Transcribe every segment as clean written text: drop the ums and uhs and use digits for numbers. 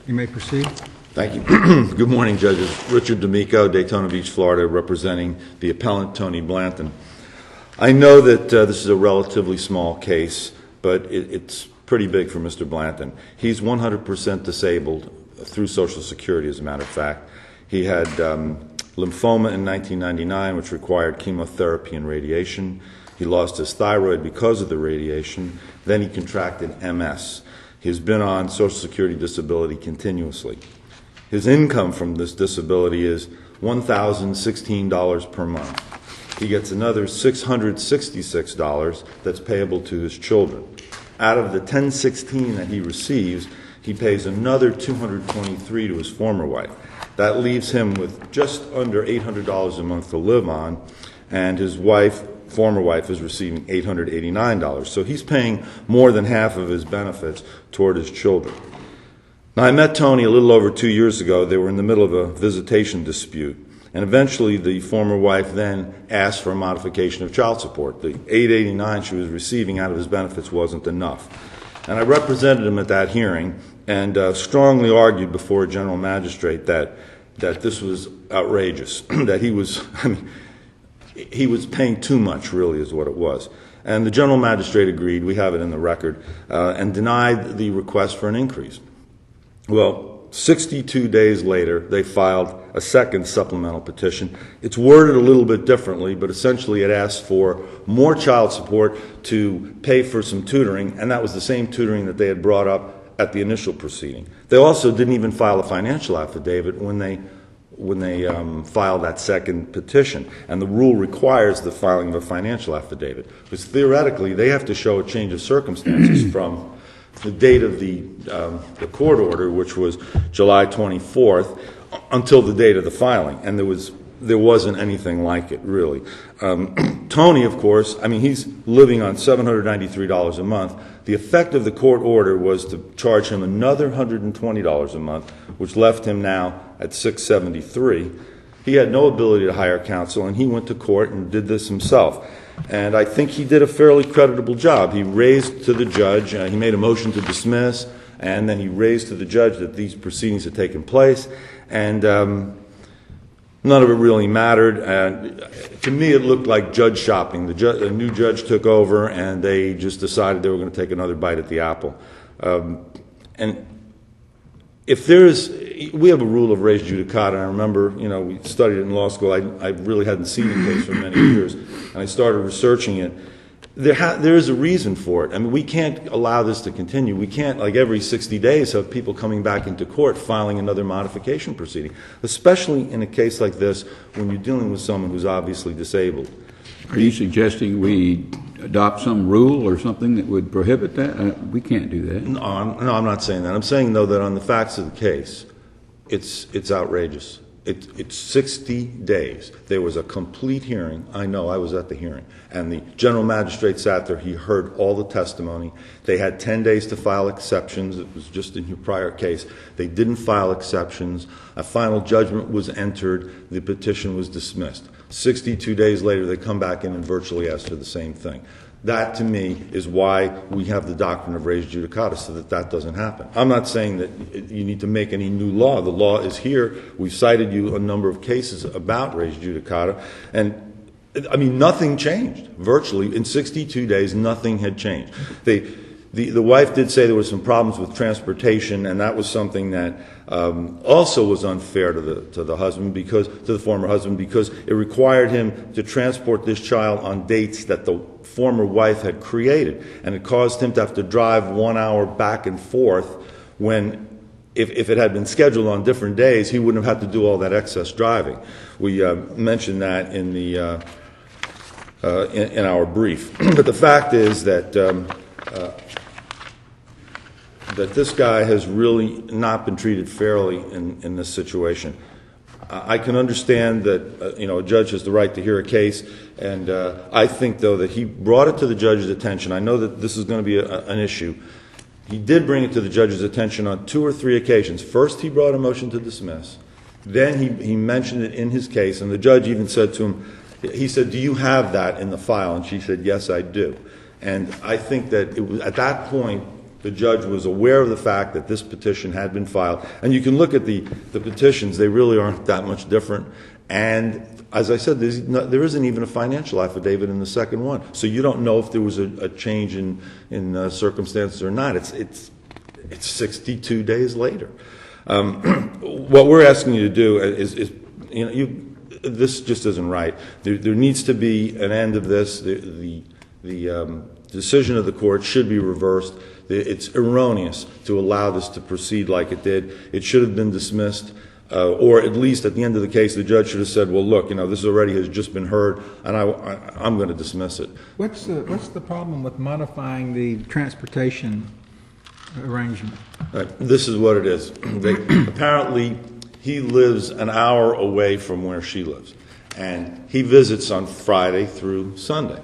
You may proceed. Thank you. Good morning, judges. Richard D'Amico, Daytona Beach, Florida, representing the appellant Tony Blanton. I know that this is a relatively small case, but it's pretty big for Mr. Blanton. He's 100% disabled through Social Security, as a matter of fact. He had lymphoma in 1999, which required chemotherapy and radiation. He lost his thyroid because of the radiation. Then he contracted MS. He's been on Social Security disability continuously. His income from this disability is $1,016 per month. He gets another $666 that's payable to his children. Out of the $1,016 that he receives, he pays another $223 to his former wife. That leaves him with just under $800 a month to live on, and his former wife is receiving $889. So he's paying more than half of his benefits toward his children. Now, I met Tony a little over 2 years ago. They were in the middle of a visitation dispute, and eventually the former wife then asked for a modification of child support. The $889 she was receiving out of his benefits wasn't enough. And I represented him at that hearing and strongly argued before a general magistrate that this was outrageous, that he was paying too much, really, is what it was. And the general magistrate agreed, we have it in the record, and denied the request for an increase. Well, 62 days later, they filed a second supplemental petition. It's worded a little bit differently, but essentially it asked for more child support to pay for some tutoring, and that was the same tutoring that they had brought up at the initial proceeding. They also didn't even file a financial affidavit when they filed that second petition, and the rule requires the filing of a financial affidavit, because theoretically they have to show a change of circumstances from the date of the court order, which was July 24th, until the date of the filing, and there wasn't anything like it, really. Tony, of course, he's living on $793 a month. The effect of the court order was to charge him another $120 a month, which left him now at $673. He had no ability to hire counsel, and he went to court and did this himself. And I think he did a fairly creditable job. He raised to the judge, he made a motion to dismiss, and then he raised to the judge that these proceedings had taken place, and none of it really mattered. To me, it looked like judge shopping. A new judge took over, and they just decided they were going to take another bite at the apple. And if we have a rule of res judicata, and I remember, we studied it in law school. I really hadn't seen the case for many years, and I started researching it. There is a reason for it. We can't allow this to continue. We can't, like every 60 days, have people coming back into court filing another modification proceeding, especially in a case like this when you're dealing with someone who's obviously disabled. Are you suggesting we adopt some rule or something that would prohibit that? We can't do that. No, I'm not saying that. I'm saying, though, that on the facts of the case, it's outrageous. It's 60 days. There was a complete hearing. I know, I was at the hearing. And the general magistrate sat there. He heard all the testimony. They had 10 days to file exceptions. It was just in your prior case. They didn't file exceptions. A final judgment was entered. The petition was dismissed. 62 days later, they come back in and virtually ask for the same thing. That, to me, is why we have the doctrine of res judicata, so that doesn't happen. I'm not saying that you need to make any new law. The law is here. We've cited you a number of cases about res judicata, and nothing changed. Virtually, in 62 days, nothing had changed. The wife did say there were some problems with transportation, and that was something that also was unfair to the husband, to the former husband, because it required him to transport this child on dates that the former wife had created, and it caused him to have to drive 1 hour back and forth when, if it had been scheduled on different days, he wouldn't have had to do all that excess driving. We mentioned that in our brief. But the fact is that this guy has really not been treated fairly in this situation. I can understand that a judge has the right to hear a case, and I think, though, that he brought it to the judge's attention. I know that this is going to be an issue. He did bring it to the judge's attention on 2 or 3 occasions. First, he brought a motion to dismiss. Then he mentioned it in his case, and the judge even said to him, he said, "Do you have that in the file?" And she said, "Yes, I do." And I think that it was, at that point, The judge was aware of the fact that this petition had been filed. And you can look at the petitions. They really aren't that much different. And as I said, there isn't even a financial affidavit in the second one. So you don't know if there was a change in circumstances or not. It's 62 days later. What we're asking you to do is this just isn't right. There needs to be an end of this. The decision of the court should be reversed. It's erroneous to allow this to proceed like it did. It should have been dismissed, or at least at the end of the case, the judge should have said, "Well, look, this already has just been heard, and I'm going to dismiss it." What's the problem with modifying the transportation arrangement? This is what it is. Apparently, he lives an hour away from where she lives, and he visits on Friday through Sunday.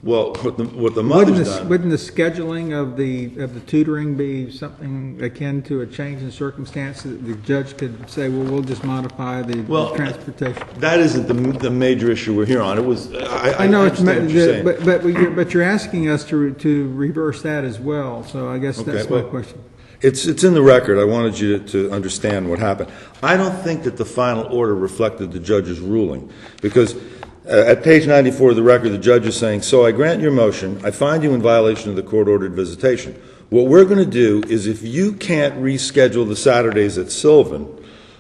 Well, what the mother's done... Wouldn't the scheduling of the tutoring be something akin to a change in circumstance that the judge could say, well, we'll just modify the transportation? That isn't the major issue we're here on. It was... I know it's but you're asking us to reverse that as well, so I guess that's my question. It's in the record. I wanted you to understand what happened. I don't think that the final order reflected the judge's ruling, because at page 94 of the record, the judge is saying, "So I grant your motion. I find you in violation of the court-ordered visitation. What we're going to do is, if you can't reschedule the Saturdays at Sylvan,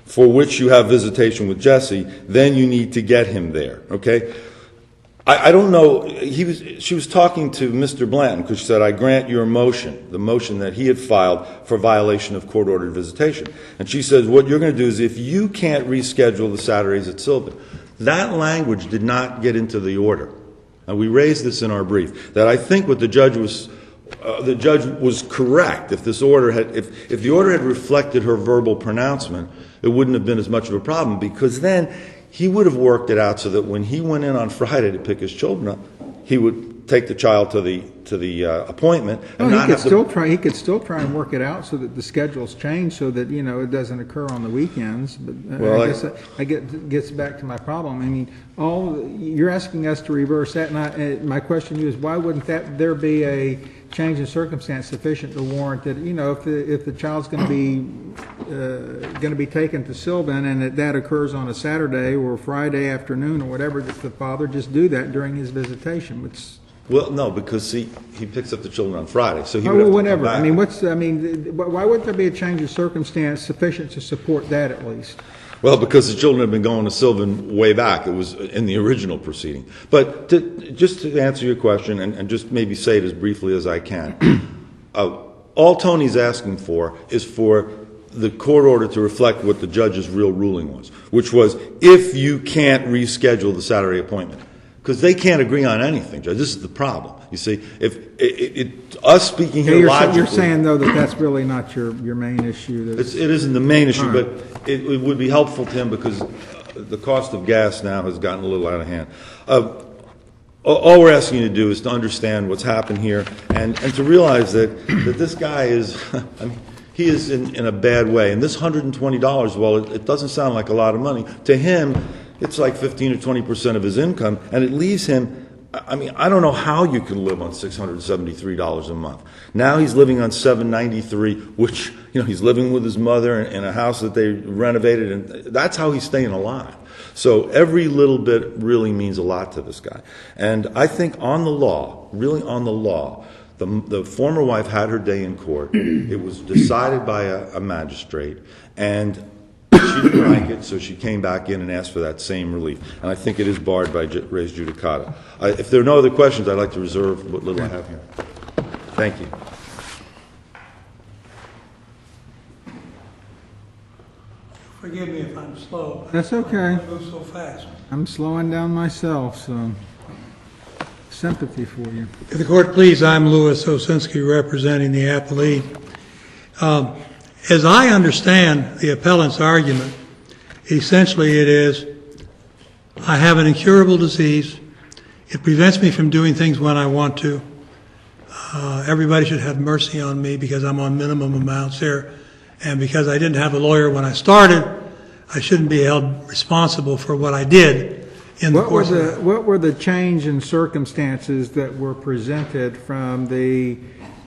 for which you have visitation with Jesse, then you need to get him there." Okay? I don't know. She was talking to Mr. Blanton because she said, "I grant your motion," the motion that he had filed for violation of court-ordered visitation. And she says, what you're going to do is, if you can't reschedule the Saturdays at Sylvan. That language did not get into the order. And we raised this in our brief, that I think what the judge was correct. If the order had reflected her verbal pronouncement, it wouldn't have been as much of a problem, because then he would have worked it out so that when he went in on Friday to pick his children up, he would take the child to the appointment. And he could still try and work it out so that the schedules change, so that it doesn't occur on the weekends. But I guess that gets back to my problem. I mean, you're asking us to reverse that, and my question to you is, why wouldn't there be a change in circumstance sufficient to warrant that if the child's going to be taken to Sylvan and that occurs on a Saturday or Friday afternoon or whatever, that the father just do that during his visitation? Well, no, because he picks up the children on Friday, so he would have to whenever. come back. Why wouldn't there be a change of circumstance sufficient to support that at least? Well, because the children have been going to Sylvan way back. It was in the original proceeding. But just to answer your question, and just maybe say it as briefly as I can, all Tony's asking for is for the court order to reflect what the judge's real ruling was, which was, if you can't reschedule the Saturday appointment. Because they can't agree on anything, Judge. This is the problem. You see, if us speaking here logically... You're saying, though, that that's really not your main issue. It isn't the main issue, but it would be helpful to him, because the cost of gas now has gotten a little out of hand. All we're asking you to do is to understand what's happened here, and to realize that this guy is... he is in a bad way. And this $120, well, it doesn't sound like a lot of money. To him, it's like 15 or 20% of his income, and it leaves him, I don't know how you can live on $673 a month. Now he's living on $793, which, he's living with his mother in a house that they renovated, and that's how he's staying alive. So every little bit really means a lot to this guy. And I think on the law, really on the law, the former wife had her day in court. It was decided by a magistrate, and she didn't like it, so she came back in and asked for that same relief. And I think it is barred by res judicata. If there are no other questions, I'd like to reserve what little I have here. Thank you. Forgive me if I'm slow. That's okay. I move so fast. I'm slowing down myself, so sympathy for you. If the court please, I'm Louis Osinski representing the appellee. As I understand the appellant's argument, essentially it is, I have an incurable disease. It prevents me from doing things when I want to. Everybody should have mercy on me because I'm on minimum amounts here. And because I didn't have a lawyer when I started, I shouldn't be held responsible for what I did in the course of it. What were the change in circumstances that were presented from the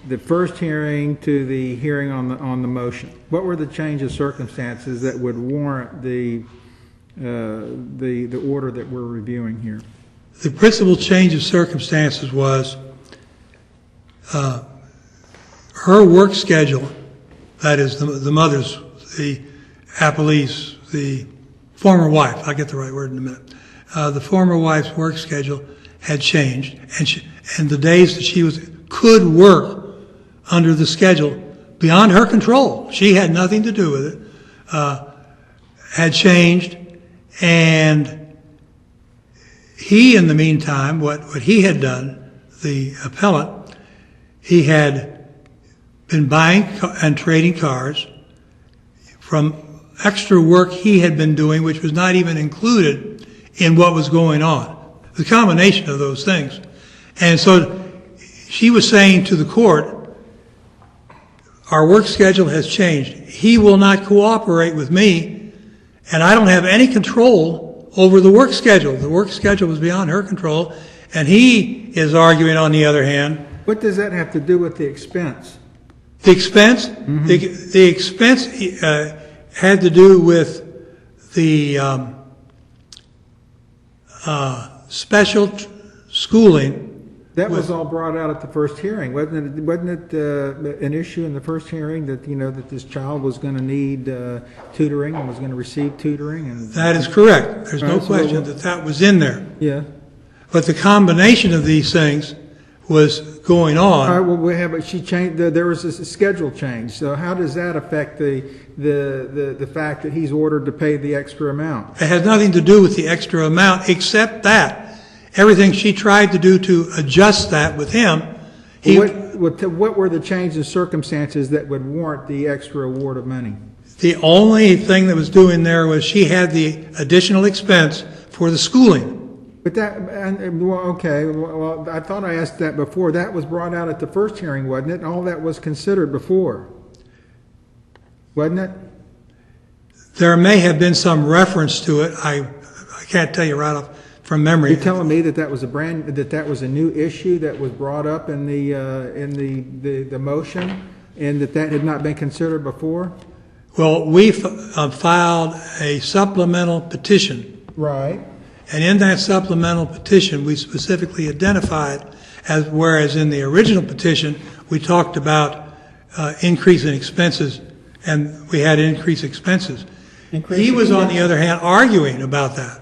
the first hearing to the hearing on the motion. What were the change of circumstances that would warrant the order that we're reviewing here? The principal change of circumstances was her work schedule, that is the mother's, the appellee's, the former wife, I'll get the right word in a minute. The former wife's work schedule had changed, and the days that she could work under the schedule beyond her control, she had nothing to do with it, had changed, and he, in the meantime, what he had done, the appellant, he had been buying and trading cars from extra work he had been doing, which was not even included in what was going on. The combination of those things. And so she was saying to the court, our work schedule has changed. He will not cooperate with me, and I don't have any control over the work schedule. The work schedule was beyond her control, and he is arguing, on the other hand. What does that have to do with the expense? The expense? Mm-hmm. The expense had to do with the special schooling. That was all brought out at the first hearing, wasn't it an issue in the first hearing that that this child was going to need tutoring and was going to receive tutoring? And that is correct. There's no question that was in there. Yeah. But the combination of these things was going on. All right, well, she changed. There was a schedule change. So how does that affect the fact that he's ordered to pay the extra amount? It has nothing to do with the extra amount, except that everything she tried to do to adjust that with him. What were the changes in circumstances that would warrant the extra award of money? The only thing that was doing there was she had the additional expense for the schooling. But well, I thought I asked that before. That was brought out at the first hearing, wasn't it? All that was considered before, wasn't it? There may have been some reference to it. I can't tell you right off from memory. You're telling me that was a new issue that was brought up in the motion, and that had not been considered before? Well, we filed a supplemental petition. Right. And in that supplemental petition, we specifically identified, whereas in the original petition, we talked about increase in expenses, and we had increased expenses. He was, on the other hand, arguing about that.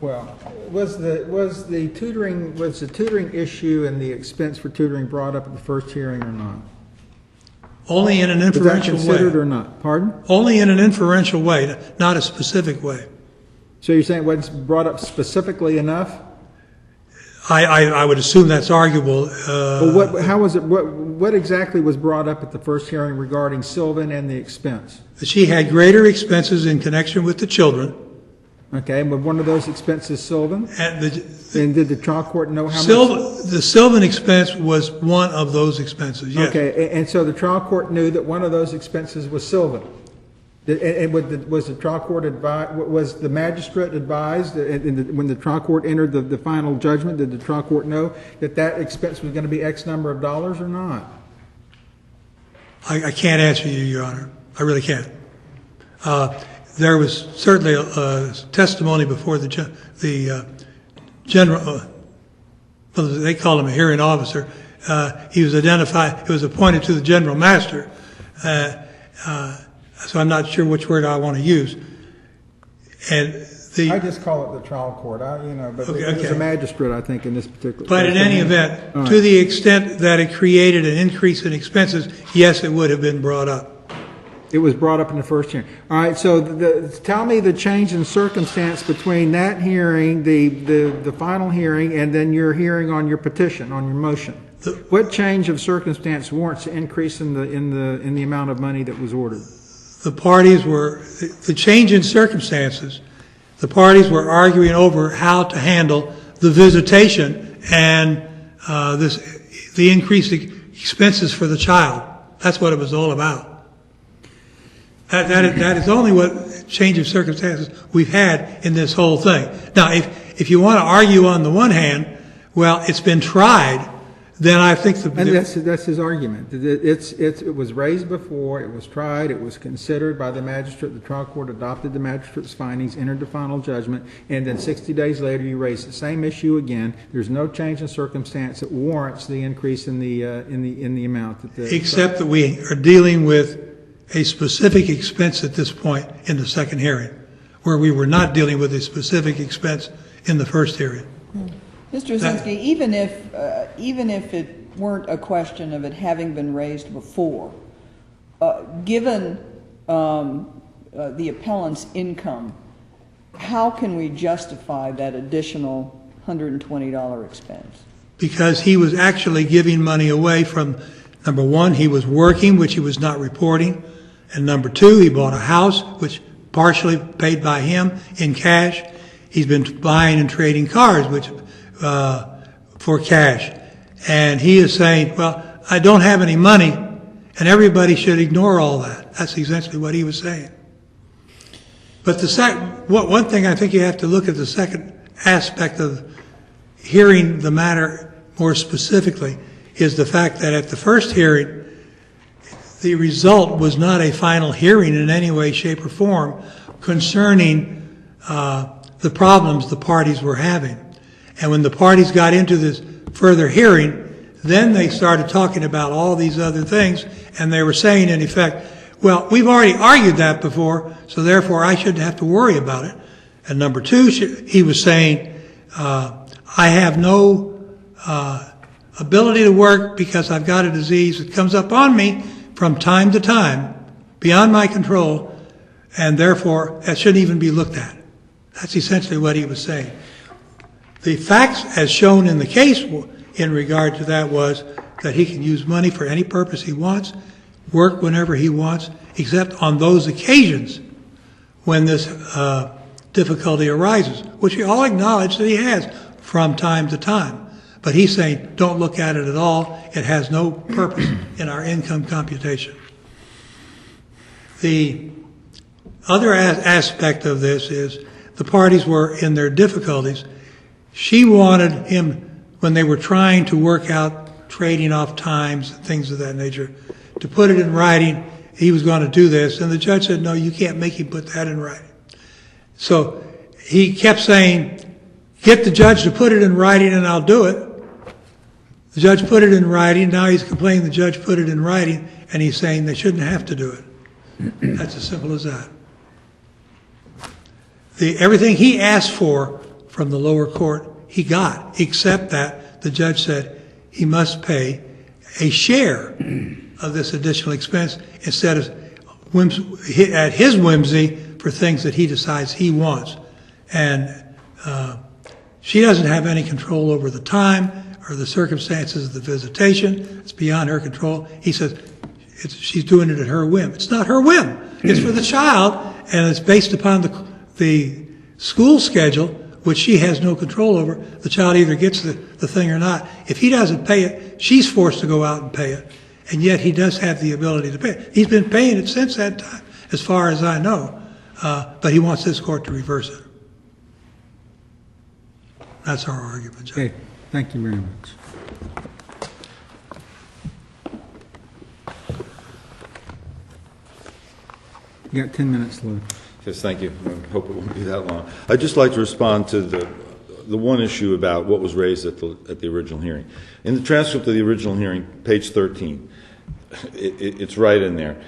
Well, was the tutoring issue and the expense for tutoring brought up at the first hearing or not? Only in an inferential way. Was that considered or not? Pardon? Only in an inferential way, not a specific way. So you're saying it wasn't brought up specifically enough? I would assume that's arguable. Well, how was it? What exactly was brought up at the first hearing regarding Sylvan and the expense? That she had greater expenses in connection with the children. Okay, and was one of those expenses Sylvan? And did the trial court know how much? The Sylvan expense was one of those expenses, yes. Okay, and so the trial court knew that one of those expenses was Sylvan. And was the trial court advised? Was the magistrate advised when the trial court entered the final judgment? Did the trial court know that expense was going to be X number of dollars or not? I can't answer you, Your Honor. I really can't. There was certainly a testimony before the general. Well, they call him a hearing officer. He was identified. He was appointed to the general master. So I'm not sure which word I want to use. And I just call it the trial court. But it was a magistrate, I think, in this particular. But in any event, to the extent that it created an increase in expenses, yes, it would have been brought up. It was brought up in the first hearing. All right. So tell me the change in circumstance between that hearing, the final hearing, and then your hearing on your petition, on your motion. What change of circumstance warrants an increase in the amount of money that was ordered? The change in circumstances, the parties were arguing over how to handle the visitation and the increased expenses for the child. That's what it was all about. That is only what change of circumstances we've had in this whole thing. Now, if you want to argue on the one hand, well, it's been tried then I think And that's his argument. It was raised before, it was tried, it was considered by the magistrate, the trial court adopted the magistrate's findings, entered the final judgment, and then 60 days later you raise the same issue again. There's no change in circumstance that warrants the increase in the amount. Except that we are dealing with a specific expense at this point in the second hearing, where we were not dealing with a specific expense in the first hearing. Mr. Osinski, even if it weren't a question of it having been raised before, given the appellant's income, how can we justify that additional $120 expense? Because he was actually giving money away from, number one, he was working, which he was not reporting, and number two, he bought a house, which partially paid by him in cash. He's been buying and trading cars, which for cash. And he is saying, well, I don't have any money, and everybody should ignore all that. That's essentially what he was saying. But one thing I think you have to look at the second aspect of hearing the matter more specifically is the fact that at the first hearing, the result was not a final hearing in any way, shape, or form concerning the problems the parties were having. And when the parties got into this further hearing, then they started talking about all these other things, and they were saying, in effect, well, we've already argued that before, so therefore I shouldn't have to worry about it. And number two, he was saying, I have no ability to work because I've got a disease that comes up on me from time to time, beyond my control, and therefore that shouldn't even be looked at. That's essentially what he was saying. The facts as shown in the case in regard to that was that he can use money for any purpose he wants, work whenever he wants, except on those occasions when this difficulty arises, which we all acknowledge that he has from time to time. But he's saying, don't look at it at all. It has no purpose in our income computation. The other aspect of this is the parties were in their difficulties. She wanted him, when they were trying to work out trading off times, things of that nature, to put it in writing. He was going to do this, and the judge said, no, you can't make him put that in writing. So he kept saying, get the judge to put it in writing and I'll do it. The judge put it in writing. Now he's complaining the judge put it in writing, and he's saying they shouldn't have to do it. That's as simple as that. Everything he asked for from the lower court, he got, except that the judge said he must pay a share of this additional expense instead of at his whimsy for things that he decides he wants. And she doesn't have any control over the time or the circumstances of the visitation. It's beyond her control. He says she's doing it at her whim. It's not her whim. It's for the child, and it's based upon the school schedule, which she has no control over. The child either gets the thing or not. If he doesn't pay it, she's forced to go out and pay it. And yet he does have the ability to pay it. He's been paying it since that time, as far as I know. But he wants this court to reverse it. That's our argument, Judge. Okay, thank you very much. You got 10 minutes left. Yes, thank you. I hope it won't be that long. I'd just like to respond to the one issue about what was raised at the original hearing. In the transcript of the original hearing, page 13, it's right in there.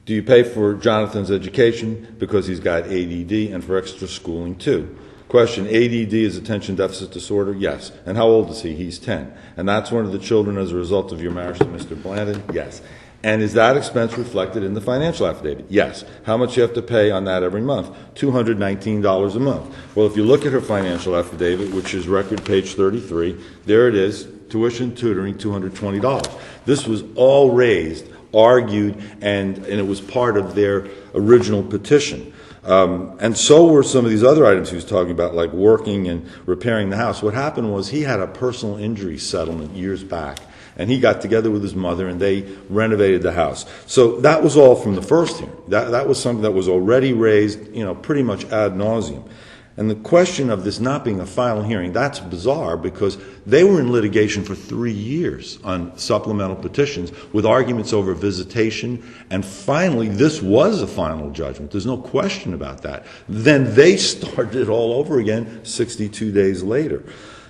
Do you pay for Jonathan's education because he's got ADD and for extra schooling too? Question, ADD is attention deficit disorder? Yes. And how old is he? He's 10. And that's one of the children as a result of your marriage to Mr. Blanton? Yes. And is that expense reflected in the financial affidavit? Yes. How much you have to pay on that every month? $219 a month. Well, if you look at her financial affidavit, which is record page 33, there it is, tuition, tutoring, $220. This was all raised, argued, and it was part of their original petition. And so were some of these other items he was talking about, like working and repairing the house. What happened was he had a personal injury settlement years back, and he got together with his mother and they renovated the house. So that was all from the first hearing. That was something that was already raised, pretty much ad nauseum. And the question of this not being a final hearing, that's bizarre because they were in litigation for 3 years on supplemental petitions with arguments over visitation, and finally this was a final judgment. There's no question about that. Then they started it all over again 62 days later.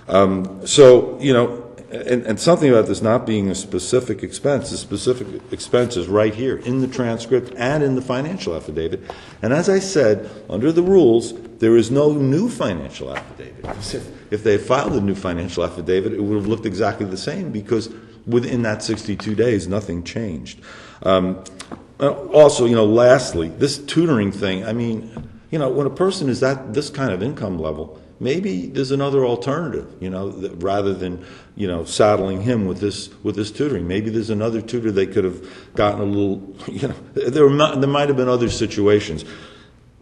So, you know, and something about this not being a specific expense, the specific expense is right here in the transcript and in the financial affidavit. And as I said, under the rules, there is no new financial affidavit. If they had filed a new financial affidavit, it would have looked exactly the same because within that 62 days, nothing changed. Also, you know, lastly, this tutoring thing, I mean, you know, when a person is at this kind of income level, maybe there's another alternative, you know, rather than, you know, saddling him with this tutoring. Maybe there's another tutor they could have gotten a little, you know, there might have been other situations.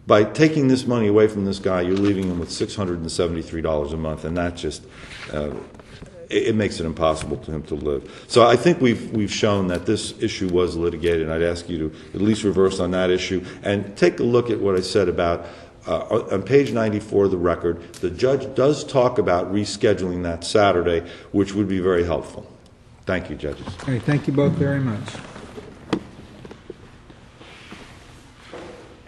By taking this money away from this guy, you're leaving him with $673 a month, and that just it makes it impossible for him to live. So I think we've shown that this issue was litigated, and I'd ask you to at least reverse on that issue and take a look at what I said about. On page 94 of the record, the judge does talk about rescheduling that Saturday, which would be very helpful. Thank you, judges. Okay, thank you both very much.